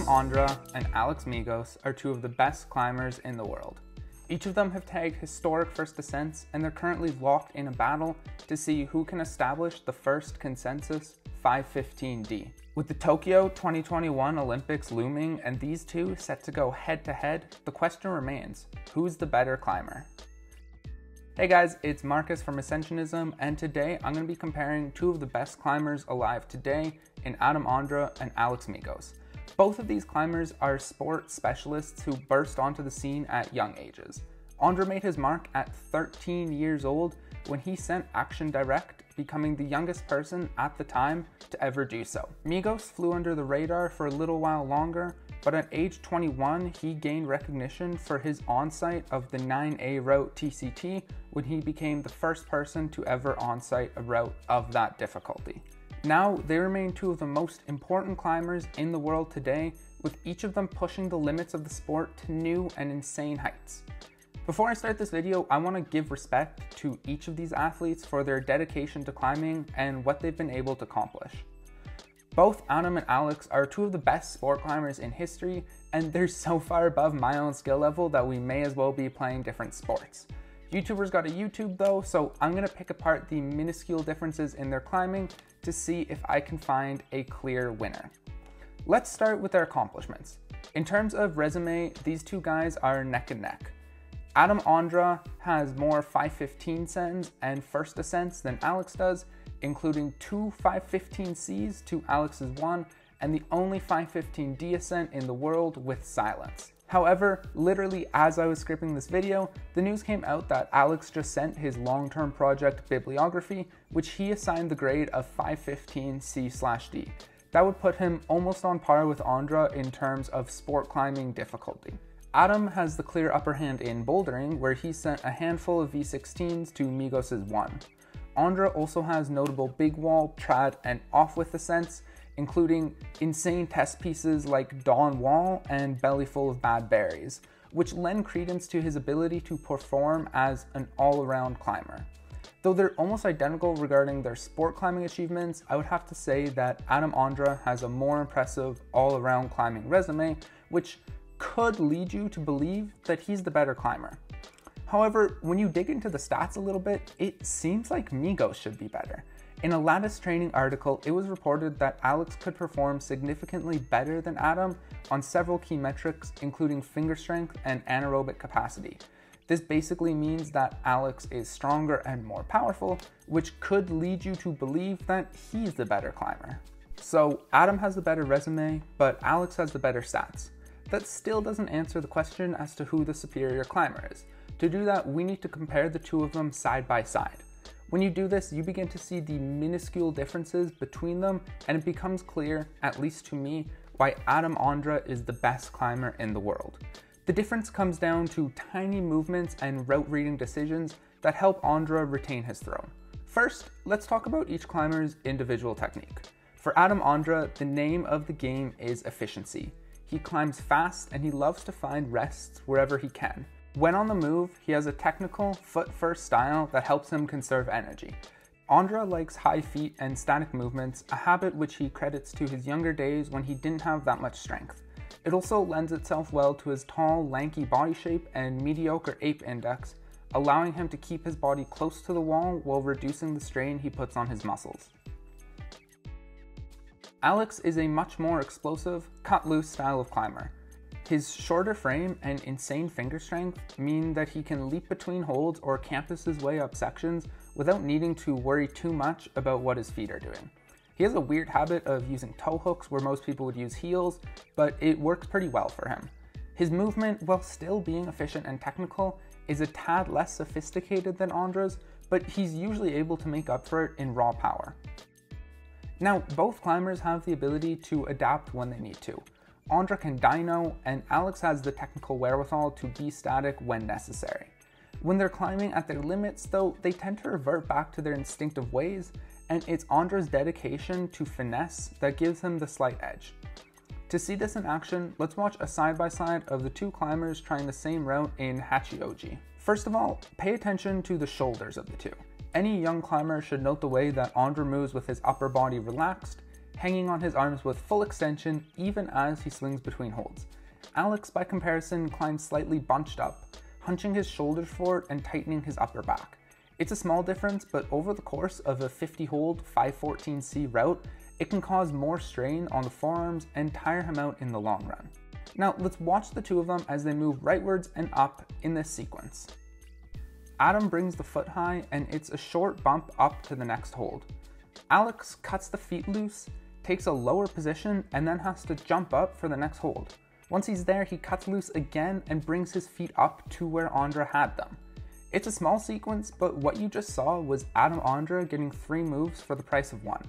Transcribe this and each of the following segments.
Ondra and Megos are two of the best climbers in the world. Each of them have tagged historic first ascents, and they're currently locked in a battle to see who can establish the first consensus 515D. With the Tokyo 2021 Olympics looming and these two set to go head to head, the question remains, who's the better climber? Hey guys, it's Marcus from Ascensionism, and today I'm going to be comparing two of the best climbers alive today in Ondra and Megos. Both of these climbers are sport specialists who burst onto the scene at young ages. Ondra made his mark at 13 years old when he sent Action Direct, becoming the youngest person at the time to ever do so. Megos flew under the radar for a little while longer, but at age 21, he gained recognition for his on-site of the 9A route TCT when he became the first person to ever on-site a route of that difficulty. Now, they remain two of the most important climbers in the world today, with each of them pushing the limits of the sport to new and insane heights. Before I start this video, I want to give respect to each of these athletes for their dedication to climbing and what they've been able to accomplish. Both Adam and Alex are two of the best sport climbers in history, and they're so far above my own skill level that we may as well be playing different sports. YouTubers got a YouTube though, so I'm going to pick apart the minuscule differences in their climbing to see if I can find a clear winner. Let's start with their accomplishments. In terms of resume, these two guys are neck and neck. Ondra has more 515 sends and first ascents than Alex does, including 2 515Cs to Alex's 1 and the only 515D ascent in the world with silence. However, literally as I was scripting this video, the news came out that Alex just sent his long-term project bibliography, which he assigned the grade of 515C/D. That would put him almost on par with Ondra in terms of sport climbing difficulty. Adam has the clear upper hand in bouldering, where he sent a handful of V16s to Megos' 1. Ondra also has notable big wall, trad, and off-width ascents, including insane test pieces like Dawn Wall and Belly Full of Bad Berries, which lend credence to his ability to perform as an all-around climber. Though they're almost identical regarding their sport climbing achievements, I would have to say that Ondra has a more impressive all-around climbing resume, which could lead you to believe that he's the better climber. However, when you dig into the stats a little bit, it seems like Megos should be better. In a Lattice Training article, it was reported that Alex could perform significantly better than Adam on several key metrics, including finger strength and anaerobic capacity. This basically means that Alex is stronger and more powerful, which could lead you to believe that he's the better climber. So Adam has the better resume, but Alex has the better stats. That still doesn't answer the question as to who the superior climber is. To do that, we need to compare the two of them side by side. When you do this, you begin to see the minuscule differences between them, and it becomes clear, at least to me, why Ondra is the best climber in the world. The difference comes down to tiny movements and route reading decisions that help Ondra retain his throne. First, let's talk about each climber's individual technique. For Ondra, the name of the game is efficiency. He climbs fast and he loves to find rests wherever he can. When on the move, he has a technical, foot-first style that helps him conserve energy. Ondra likes high feet and static movements, a habit which he credits to his younger days when he didn't have that much strength. It also lends itself well to his tall, lanky body shape and mediocre ape index, allowing him to keep his body close to the wall while reducing the strain he puts on his muscles. Alex is a much more explosive, cut-loose style of climber. His shorter frame and insane finger strength mean that he can leap between holds or campus his way up sections without needing to worry too much about what his feet are doing. He has a weird habit of using toe hooks where most people would use heels, but it works pretty well for him. His movement, while still being efficient and technical, is a tad less sophisticated than Ondra's, but he's usually able to make up for it in raw power. Now, both climbers have the ability to adapt when they need to. Ondra can dyno, and Alex has the technical wherewithal to be static when necessary. When they're climbing at their limits though, they tend to revert back to their instinctive ways, and it's Ondra's dedication to finesse that gives him the slight edge. To see this in action, let's watch a side-by-side of the two climbers trying the same route in Hachioji. First of all, pay attention to the shoulders of the two. Any young climber should note the way that Ondra moves with his upper body relaxed. hanging on his arms with full extension even as he swings between holds. Alex, by comparison, climbs slightly bunched up, hunching his shoulders forward and tightening his upper back. It's a small difference, but over the course of a 50-hold 514C route, it can cause more strain on the forearms and tire him out in the long run. Now let's watch the two of them as they move rightwards and up in this sequence. Adam brings the foot high and it's a short bump up to the next hold. Alex cuts the feet loose, takes a lower position, and then has to jump up for the next hold. Once he's there, he cuts loose again and brings his feet up to where Ondra had them. It's a small sequence, but what you just saw was Adam Ondra getting 3 moves for the price of 1.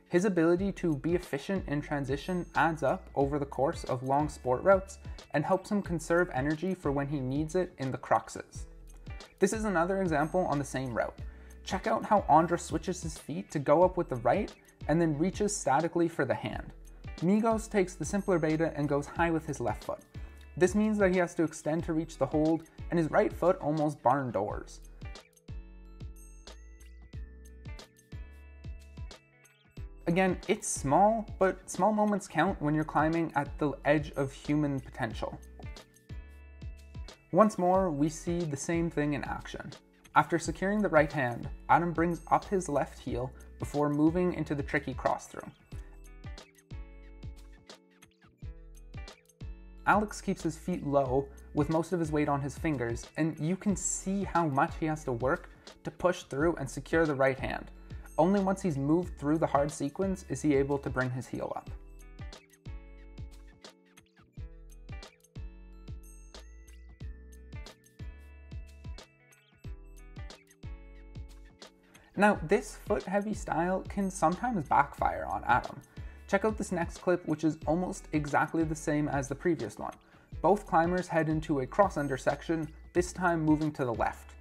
His ability to be efficient in transition adds up over the course of long sport routes and helps him conserve energy for when he needs it in the cruxes. This is another example on the same route. Check out how Ondra switches his feet to go up with the right and then reaches statically for the hand. Megos takes the simpler beta and goes high with his left foot. This means that he has to extend to reach the hold, and his right foot almost barn doors. Again, it's small, but small moments count when you're climbing at the edge of human potential. Once more, we see the same thing in action. After securing the right hand, Adam brings up his left heel before moving into the tricky cross through. Alex keeps his feet low with most of his weight on his fingers, and you can see how much he has to work to push through and secure the right hand. Only once he's moved through the hard sequence is he able to bring his heel up. Now, this foot-heavy style can sometimes backfire on Adam. Check out this next clip, which is almost exactly the same as the previous one. Both climbers head into a cross-under section, this time moving to the left.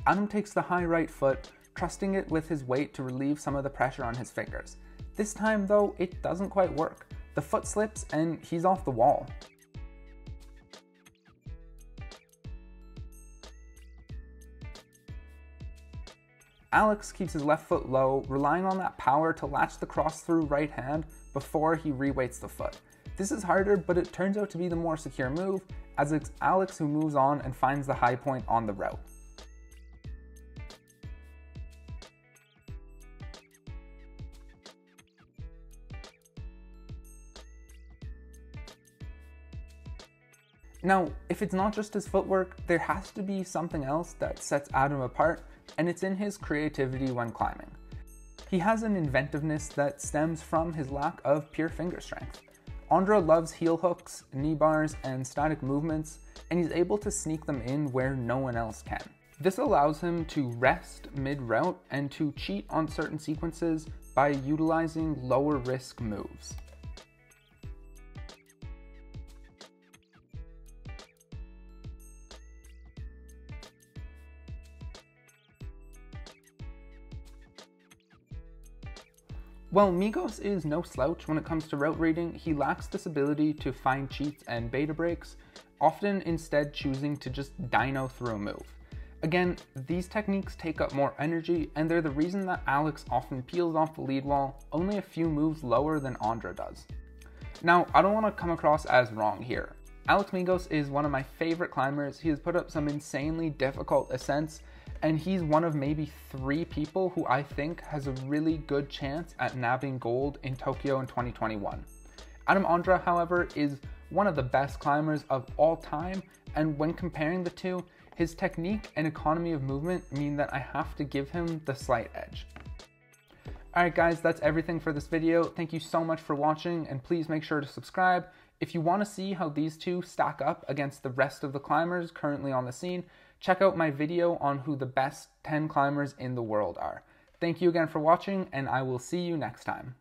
Adam takes the high right foot, trusting it with his weight to relieve some of the pressure on his fingers. This time, though, it doesn't quite work. The foot slips and he's off the wall. Alex keeps his left foot low, relying on that power to latch the cross-through right hand before he reweights the foot. This is harder, but it turns out to be the more secure move, as it's Alex who moves on and finds the high point on the route. Now, if it's not just his footwork, there has to be something else that sets Adam apart, and it's in his creativity when climbing. He has an inventiveness that stems from his lack of pure finger strength. Ondra loves heel hooks, knee bars, and static movements, and he's able to sneak them in where no one else can. This allows him to rest mid-route and to cheat on certain sequences by utilizing lower risk moves. While Megos is no slouch when it comes to route reading, he lacks this ability to find cheats and beta breaks, often instead choosing to just dyno through a move. Again, these techniques take up more energy, and they're the reason that Alex often peels off the lead wall only a few moves lower than Ondra does. Now, I don't want to come across as wrong here. Alex Megos is one of my favorite climbers. He has put up some insanely difficult ascents, and he's one of maybe 3 people who I think has a really good chance at nabbing gold in Tokyo in 2021. Adam Ondra, however, is one of the best climbers of all time, and when comparing the two, his technique and economy of movement mean that I have to give him the slight edge. Alright guys, that's everything for this video. Thank you so much for watching, and please make sure to subscribe. If you want to see how these two stack up against the rest of the climbers currently on the scene, check out my video on who the best 10 climbers in the world are. Thank you again for watching, and I will see you next time.